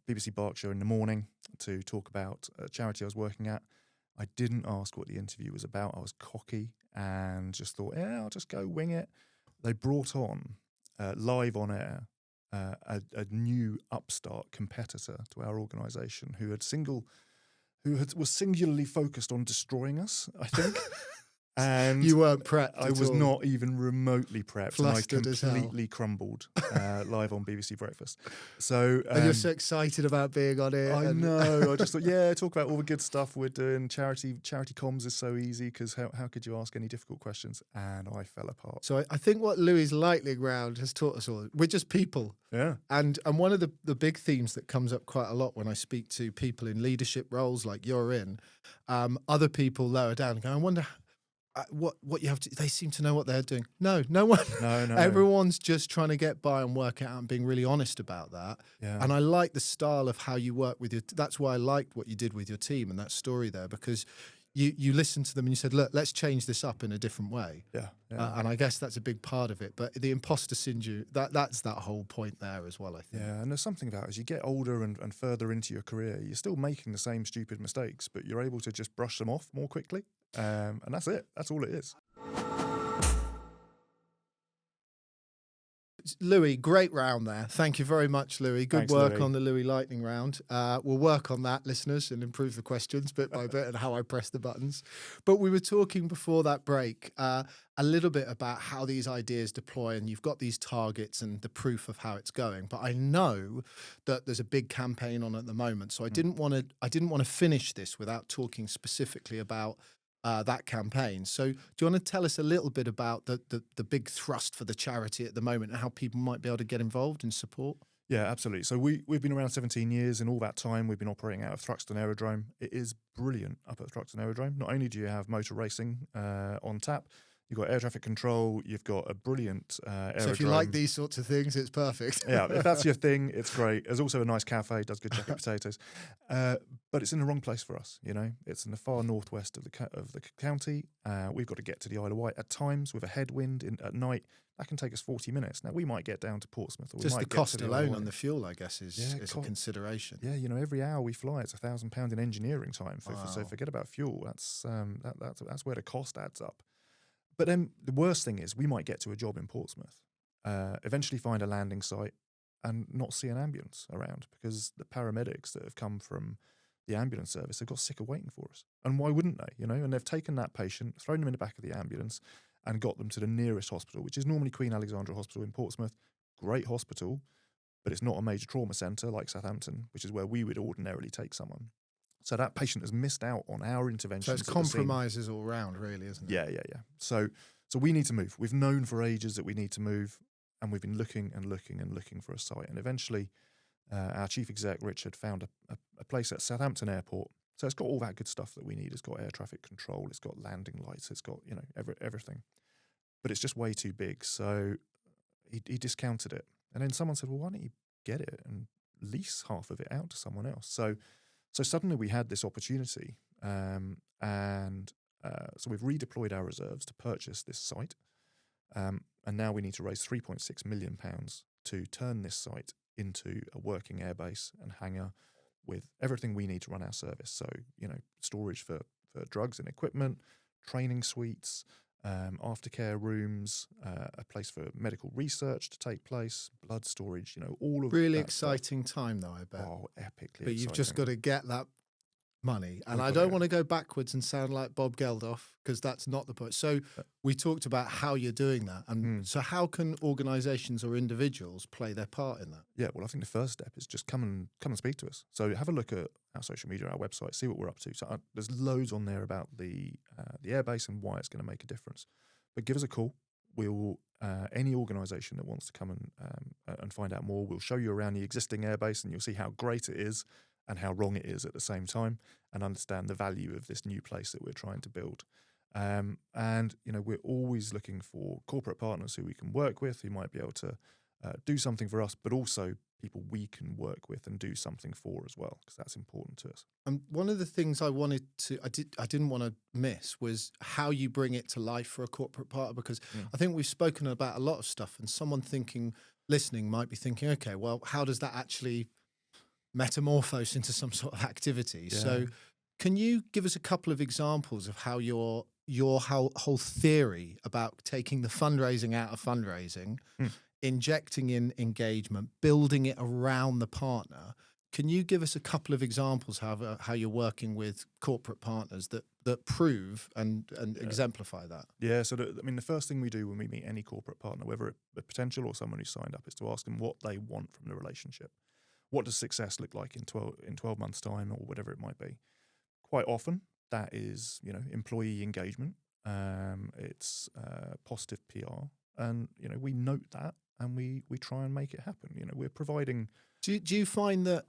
BBC Berkshire in the morning to talk about a charity I was working at. I didn't ask what the interview was about. I was cocky and just thought, yeah, I'll just go wing it. They brought on live on air a new upstart competitor to our organisation who was singularly focused on destroying us, I think. And You weren't prepped. I at was all. not even remotely prepped, Flustered and I as hell. completely crumbled live on BBC Breakfast. So And you're so excited about being on it. I and- know. I just thought, yeah, talk about all the good stuff we're doing. Charity comms is so easy because how could you ask any difficult questions? And I fell apart. So I think what Louie's lightning round has taught us all, we're just people. Yeah. And one of the big themes that comes up quite a lot when I speak to people in leadership roles like you're in, other people lower down go, I wonder what you have to, they seem to know what they're doing. No one. No. Everyone's just trying to get by and work it out and being really honest about that. Yeah. And I like the style of how you work with that's why I liked what you did with your team and that story there, because you listened to them and you said, look, let's change this up in a different way. Yeah. And I guess that's a big part of it. But the imposter syndrome, that's that whole point there as well, I think. Yeah, and there's something about as you get older and further into your career, you're still making the same stupid mistakes, but you're able to just brush them off more quickly. And that's it. That's all it is. Louie, great round there. Thank you very much, Louie. Good Thanks, work Louie. on the Louie lightning round. We'll work on that, listeners, and improve the questions bit by bit and how I press the buttons. But we were talking before that break a little bit about how these ideas deploy, and you've got these targets and the proof of how it's going. But I know that there's a big campaign on at the moment, so I didn't want to finish this without talking specifically about that campaign. So do you want to tell us a little bit about the big thrust for the charity at the moment and how people might be able to get involved and support? Yeah, absolutely. So we've been around 17 years, and all that time we've been operating out of Thruxton Aerodrome. It is brilliant up at Thruxton Aerodrome. Not only do you have motor racing on tap, you've got air traffic control, you've got a brilliant aerodrome. So if you like these sorts of things, it's perfect. Yeah, if that's your thing, it's great. There's also a nice cafe, does good jacket potatoes, but it's in the wrong place for us. You know, it's in the far northwest of the county. We've got to get to the Isle of Wight at times with a headwind at night. That can take us 40 minutes. Now we might get down to Portsmouth, or Just we the might cost get to the Isle of alone Wight. on the fuel, I guess, is Yeah, a consideration. Yeah, you know, every hour we fly, it's £1,000 in engineering time. So Wow. forget about fuel. That's where the cost adds up. But then the worst thing is we might get to a job in Portsmouth, eventually find a landing site and not see an ambulance around because the paramedics that have come from the ambulance service have got sick of waiting for us. And why wouldn't they? You know, and they've taken that patient, thrown them in the back of the ambulance and got them to the nearest hospital, which is normally Queen Alexandra Hospital in Portsmouth. Great hospital, but it's not a major trauma centre like Southampton, which is where we would ordinarily take someone. So that patient has missed out on our interventions. So it's at the scene. compromises all round, really, isn't it? Yeah. So we need to move. We've known for ages that we need to move, and we've been looking for a site. And eventually, our chief exec, Richard, found a place at Southampton Airport. So it's got all that good stuff that we need. It's got air traffic control. It's got landing lights. It's got, you know, everything. But it's just way too big. So he discounted it. And then someone said, well, why don't you get it and lease half of it out to someone else? So suddenly we had this opportunity, so we've redeployed our reserves to purchase this site, and now we need to raise £3.6 million to turn this site into a working airbase and hangar with everything we need to run our service. So, you know, storage for drugs and equipment, training suites, aftercare rooms, a place for medical research to take place, blood storage, you know, all of Really that stuff. exciting time, though, I bet. Oh, epically But you've just got to get that money. And I got don't it. want to go backwards and sound like Bob Geldof, because that's not the point. So we talked about how you're doing that. And so how can organizations or individuals play their part in that? Yeah, well, I think the first step is just come and speak to us. So have a look at our social media, our website, see what we're up to. So there's loads on there about the airbase and why it's going to make a difference. But give us a call. We'll any organisation that wants to come and find out more, we'll show you around the existing airbase, and you'll see how great it is and how wrong it is at the same time, and understand the value of this new place that we're trying to build. And we're always looking for corporate partners who we can work with, who might be able to do something for us, but also people we can work with and do something for as well, because that's important to us. And one of the things I didn't want to miss was how you bring it to life for a corporate partner, because I think we've spoken about a lot of stuff, and someone listening might be thinking, okay, well, how does that actually metamorphose into some sort of activity? Yeah. So can you give us a couple of examples of how your whole theory about taking the fundraising out of fundraising, injecting in engagement, building it around the partner? Can you give us a couple of examples how you're working with corporate partners that prove and exemplify that? Yeah, so the first thing we do when we meet any corporate partner, whether it's a potential or someone who's signed up, is to ask them what they want from the relationship. What does success look like in 12 months' time, or whatever it might be? Quite often, that is employee engagement. It's positive PR, and we note that, and we try and make it happen. We're providing. Do you find that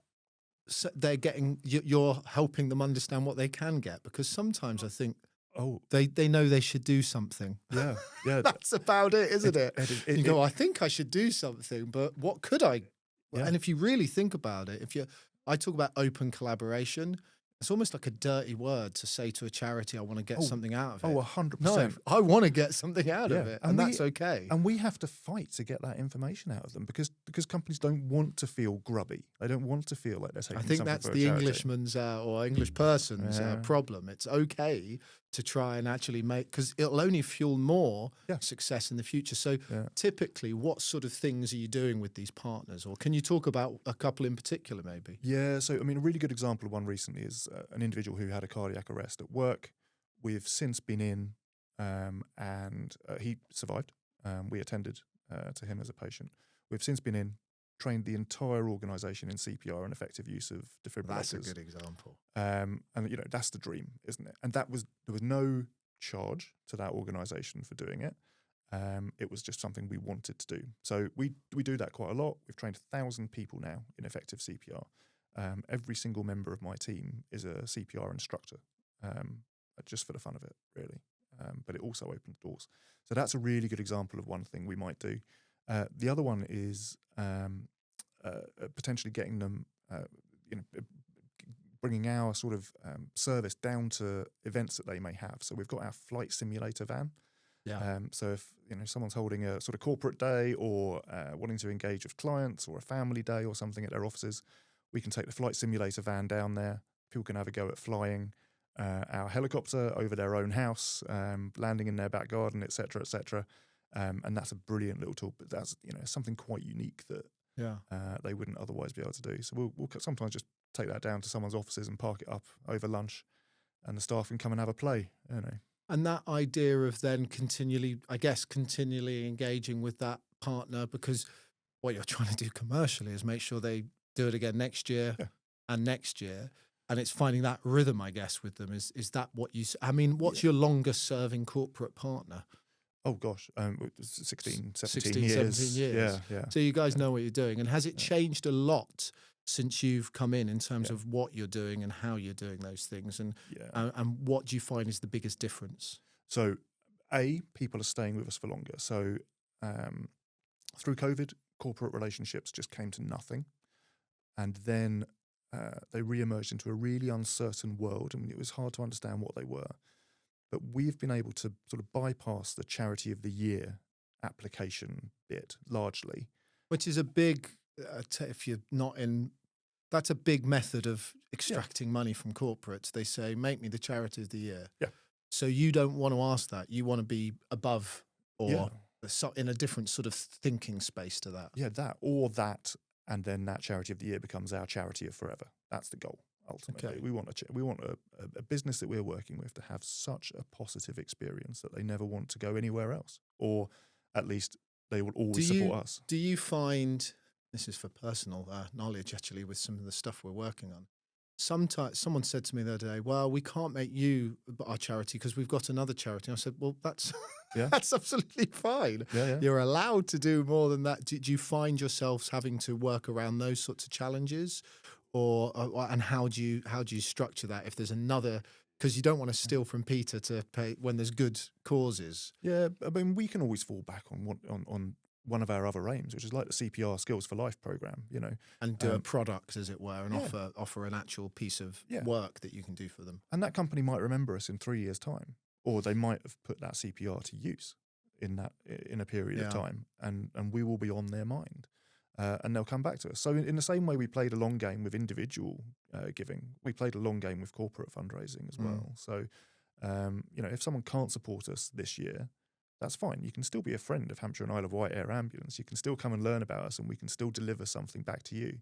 they're getting, you're helping them understand what they can get? Because sometimes I think they know they should do something. Yeah. That's about it, isn't it? You go, I think I should do something, but what could I? Yeah. And if you really think about it, I talk about open collaboration. It's almost like a dirty word to say to a charity, I want to get something out of it. 100%. No, I want to get something out of it, and that's okay. And we have to fight to get that information out of them, because companies don't want to feel grubby. They don't want to feel like they're taking something for a charity. I think that's the Englishman's or English person's problem. It's okay to try and actually because it'll only fuel more success in the future. So typically, what sort of things are you doing with these partners? Or can you talk about a couple in particular maybe? Yeah, so a really good example of one recently is an individual who had a cardiac arrest at work. We've since been in and he survived. We attended to him as a patient. We've since been in, trained the entire organisation in CPR and effective use of defibrillators. That's a good example. And that's the dream, isn't it? And there was no charge to that organisation for doing it. It was just something we wanted to do. So we do that quite a lot. We've trained 1,000 people now in effective CPR. Every single member of my team is a CPR instructor, just for the fun of it, really. But it also opens doors. So that's a really good example of one thing we might do. The other one is potentially getting them, bringing our sort of service down to events that they may have. So we've got our flight simulator van. Yeah. So if someone's holding a sort of corporate day or wanting to engage with clients, or a family day or something at their offices, we can take the flight simulator van down there. People can have a go at flying our helicopter over their own house, landing in their back garden, etc., etc. And that's a brilliant little tool. But that's something quite unique that they wouldn't otherwise be able to do. So we'll sometimes just take that down to someone's offices and park it up over lunch, and the staff can come and have a play. And that idea of then continually engaging with that partner, because what you're trying to do commercially is make sure they do it again next year and next year. And it's finding that rhythm, I guess, with them. Is that what you... what's your longest serving corporate partner? Oh, gosh, 16, 17 years. 17 years. Yeah. So you guys know what you're doing. And has it changed a lot since you've come in terms of what you're doing and how you're doing those things? And what do you find is the biggest difference? So, people are staying with us for longer. So through COVID, corporate relationships just came to nothing. And then they re-emerged into a really uncertain world. It was hard to understand what they were. But we've been able to sort of bypass the Charity of the Year application bit largely. Which is a big, if you're not in, that's a big method of extracting money from corporates. They say, make me the Charity of the Year. Yeah. So you don't want to ask that. You want to be above or in a different sort of thinking space to that. Yeah, that or that. And then that Charity of the Year becomes our charity of forever. That's the goal. Ultimately, Okay. we want a business that we're working with to have such a positive experience that they never want to go anywhere else, or at least they will always support us. Do you find, this is for personal knowledge actually, with some of the stuff we're working on, sometimes someone said to me the other day, well, we can't make you our charity because we've got another charity. I said, well, that's Yeah. that's absolutely fine. Yeah. You're allowed to do more than that. Do you find yourselves having to work around those sorts of challenges, and how do you structure that if there's another? Because you don't want to steal from Peter to pay when there's good causes. Yeah, I mean, we can always fall back on one of our other aims, which is like the CPR Skills for Life program. And do a product, as it were, and Yeah. offer an actual piece of Yeah. work that you can do for them. And that company might remember us in 3 years' time, or they might have put that CPR to use in a period of Yeah. time, and we will be on their mind, and they'll come back to us. So in the same way we played a long game with individual giving, we played a long game with corporate fundraising as well. So if someone can't support us this year, that's fine. You can still be a friend of Hampshire and Isle of Wight Air Ambulance. You can still come and learn about us, and we can still deliver something back to you.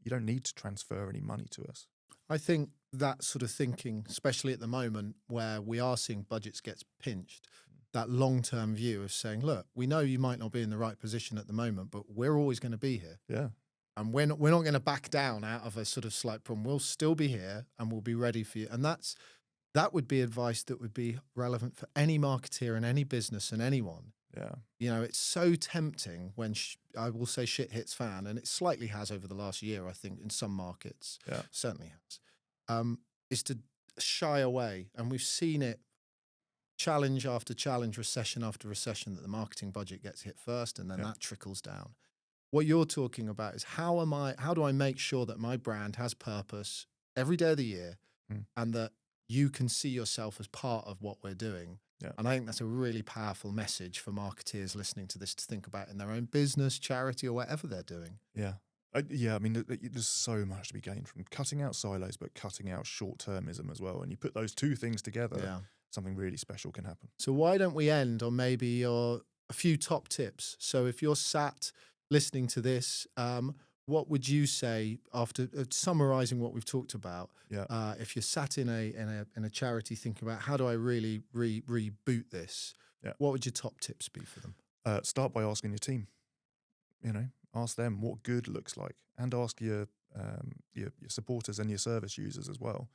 You don't need to transfer any money to us. I think that sort of thinking, especially at the moment where we are seeing budgets get pinched, that long-term view of saying, look, we know you might not be in the right position at the moment, but we're always going to be here. Yeah. And we're not going to back down out of a sort of slight problem. We'll still be here and we'll be ready for you. And that would be advice that would be relevant for any marketeer and any business and anyone. Yeah. It's so tempting when I will say shit hits fan, and it slightly has over the last year, I think, in some markets. Yeah. Certainly has. Is to shy away. And we've seen it challenge after challenge, recession after recession, that the marketing budget gets hit first and then that trickles down. What you're talking about is how do I make sure that my brand has purpose every day of the year and that you can see yourself as part of what we're doing. Yeah. And I think that's a really powerful message for marketeers listening to this to think about in their own business, charity, or whatever they're doing. Yeah. I mean, there's so much to be gained from cutting out silos, but cutting out short-termism as well. And you put those two things together, something really special can happen. So why don't we end on maybe a few top tips? So if you're sat listening to this, what would you say after summarizing what we've talked about? Yeah. If you're sat in a charity thinking about how do I really reboot this, what would your top tips be for them? Start by asking your team. Ask them what good looks like, and ask your supporters and your service users as well.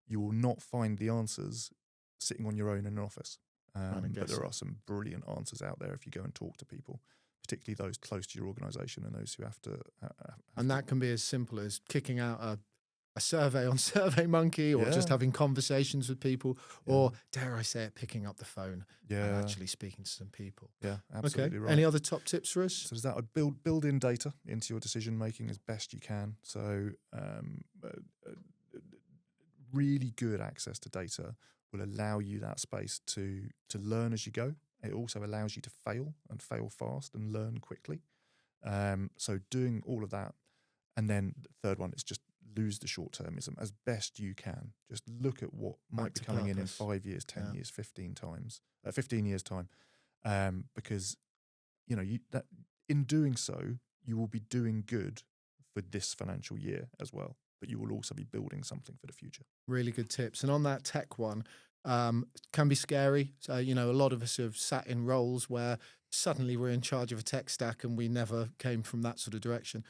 You will not find the answers sitting on your own in an office, but there are some brilliant answers out there if you go and talk to people, particularly those close to your organisation and those who have to. And that can be as simple as kicking out a survey on SurveyMonkey, or just having conversations with people, or dare I say it, picking up the phone and actually speaking to some people. Yeah, absolutely right. Any other top tips for us? So there's that. Build in data into your decision making as best you can. So really good access to data will allow you that space to learn as you go. It also allows you to fail fast and learn quickly. So doing all of that. And then the third one is just lose the short-termism as best you can. Just look at what might be coming in 5 years, 10 years, 15 years time. Because, that in doing so, you will be doing good for this financial year as well. But you will also be building something for the future. Really good tips. And on that tech one, can be scary. So, a lot of us have sat in roles where suddenly we're in charge of a tech stack and we never came from that sort of direction.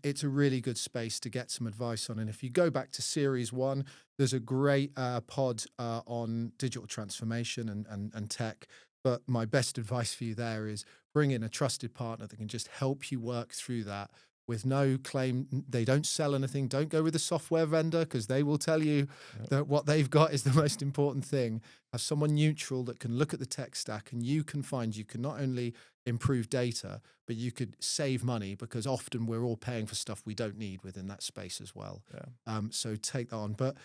It's a really good space to get some advice on. And if you go back to series 1, there's a great pod on digital transformation and tech. But my best advice for you there is bring in a trusted partner that can just help you work through that with no claim. They don't sell anything. Don't go with a software vendor, because they will tell you that what they've got is the most important thing. Have someone neutral that can look at the tech stack, and you can not only improve data, but you could save money, because often we're all paying for stuff we don't need within that space as well. So take that on. But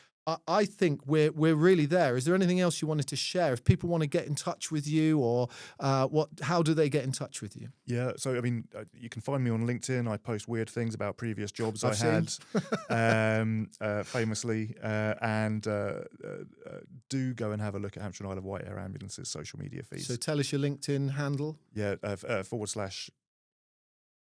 I think we're really there. Is there anything else you wanted to share? If people want to get in touch with you, or how do they get in touch with you? Yeah, so I mean, you can find me on LinkedIn. I post weird things about previous jobs I've had, famously, and do go and have a look at Hampshire and Isle of Wight Air Ambulance's social media feeds. So tell us your LinkedIn handle. Yeah,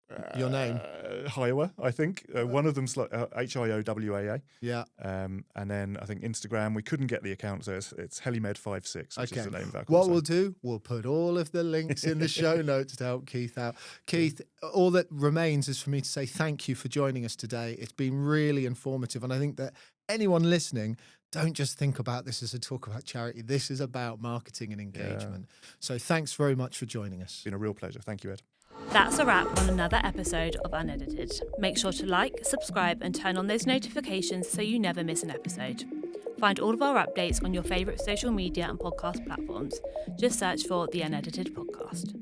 / Your name? Hiowa, I think. One of them's like HIOWAA. Yeah. And then I think Instagram, we couldn't get the account, so it's HeliMed56, which is the name of our What call we'll sign. do, we'll put all of the links in the show notes to help Keith out. Keith, all that remains is for me to say thank you for joining us today. It's been really informative, and I think that anyone listening, don't just think about this as a talk about charity. This is about marketing and engagement. So thanks very much for joining us. It's been a real pleasure. Thank you, Ed. That's a wrap on another episode of UnEDited. Make sure to like, subscribe and turn on those notifications so you never miss an episode. Find all of our updates on your favourite social media and podcast platforms. Just search for the UnEDited podcast.